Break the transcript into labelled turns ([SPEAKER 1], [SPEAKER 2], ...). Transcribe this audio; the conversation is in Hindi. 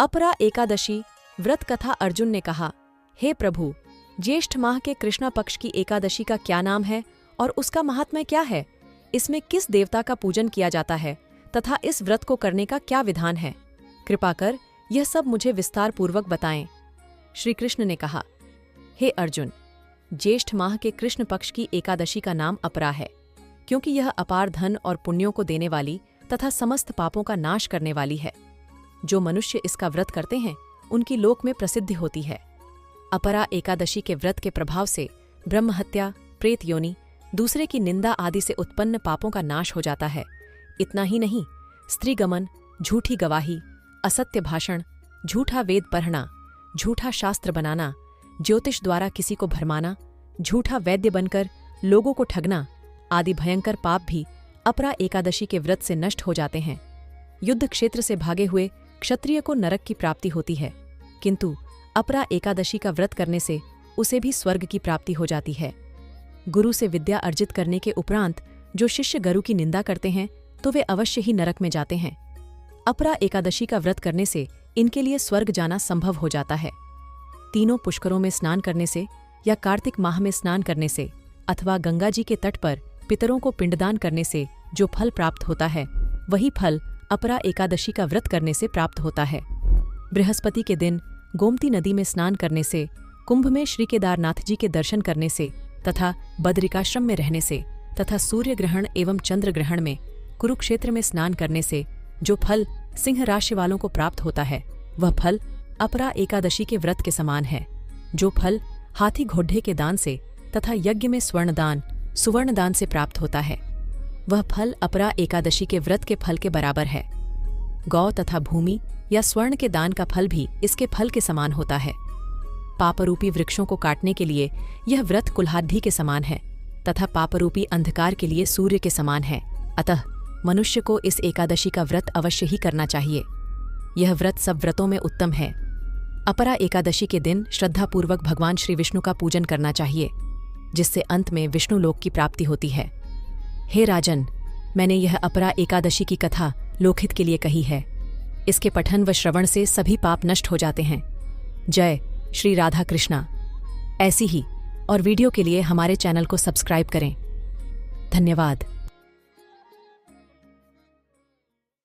[SPEAKER 1] अपरा एकादशी व्रत कथा। अर्जुन ने कहा, हे प्रभु, ज्येष्ठ माह के कृष्णा पक्ष की एकादशी का क्या नाम है और उसका महात्म्य क्या है? इसमें किस देवता का पूजन किया जाता है तथा इस व्रत को करने का क्या विधान है? कृपा कर यह सब मुझे विस्तार पूर्वक बताएं। श्री कृष्ण ने कहा, हे अर्जुन, ज्येष्ठ माह के कृष्ण पक्ष की एकादशी का नाम अपरा है, क्योंकि यह अपार धन और पुण्यों को देने वाली तथा समस्त पापों का नाश करने वाली है। जो मनुष्य इसका व्रत करते हैं उनकी लोक में प्रसिद्धि होती है। अपरा एकादशी के व्रत के प्रभाव से ब्रह्महत्या, प्रेत योनि, दूसरे की निंदा आदि से उत्पन्न पापों का नाश हो जाता है। इतना ही नहीं, स्त्रीगमन, झूठी गवाही, असत्य भाषण, झूठा वेद पढ़ना, झूठा शास्त्र बनाना, ज्योतिष द्वारा किसी को भरमाना, झूठा वैद्य बनकर लोगों को ठगना आदि भयंकर पाप भी अपरा एकादशी के व्रत से नष्ट हो जाते हैं। युद्ध क्षेत्र से भागे हुए क्षत्रिय को नरक की प्राप्ति होती है, किंतु अपरा एकादशी का व्रत करने से उसे भी स्वर्ग की प्राप्ति हो जाती है। गुरु से विद्या अर्जित करने के उपरांत जो शिष्य गुरु की निंदा करते हैं तो वे अवश्य ही नरक में जाते हैं। अपरा एकादशी का व्रत करने से इनके लिए स्वर्ग जाना संभव हो जाता है। तीनों पुष्करों में स्नान करने से या कार्तिक माह में स्नान करने से अथवा गंगा जी के तट पर पितरों को पिंडदान करने से जो फल प्राप्त होता है, वही फल अपरा एकादशी का व्रत करने से प्राप्त होता है। बृहस्पति के दिन गोमती नदी में स्नान करने से, कुंभ में श्री केदारनाथ जी के दर्शन करने से तथा बद्रिकाश्रम में रहने से तथा सूर्य ग्रहण एवं चंद्र ग्रहण में कुरुक्षेत्र में स्नान करने से जो फल सिंह राशि वालों को प्राप्त होता है, वह फल अपरा एकादशी के व्रत के समान है। जो फल हाथी घोड़े के दान से तथा यज्ञ में सुवर्ण दान से प्राप्त होता है, वह फल अपरा एकादशी के व्रत के फल के बराबर है। गौ तथा भूमि या स्वर्ण के दान का फल भी इसके फल के समान होता है। पापरूपी वृक्षों को काटने के लिए यह व्रत कुल्हाड़ी के समान है तथा पापरूपी अंधकार के लिए सूर्य के समान है। अतः मनुष्य को इस एकादशी का व्रत अवश्य ही करना चाहिए। यह व्रत सब व्रतों में उत्तम है। अपरा एकादशी के दिन श्रद्धापूर्वक भगवान श्री विष्णु का पूजन करना चाहिए, जिससे अंत में विष्णु लोक की प्राप्ति होती है। हे राजन, मैंने यह अपरा एकादशी की कथा लोकहित के लिए कही है। इसके पठन व श्रवण से सभी पाप नष्ट हो जाते हैं। जय श्री राधा कृष्णा। ऐसी ही और वीडियो के लिए हमारे चैनल को सब्सक्राइब करें। धन्यवाद।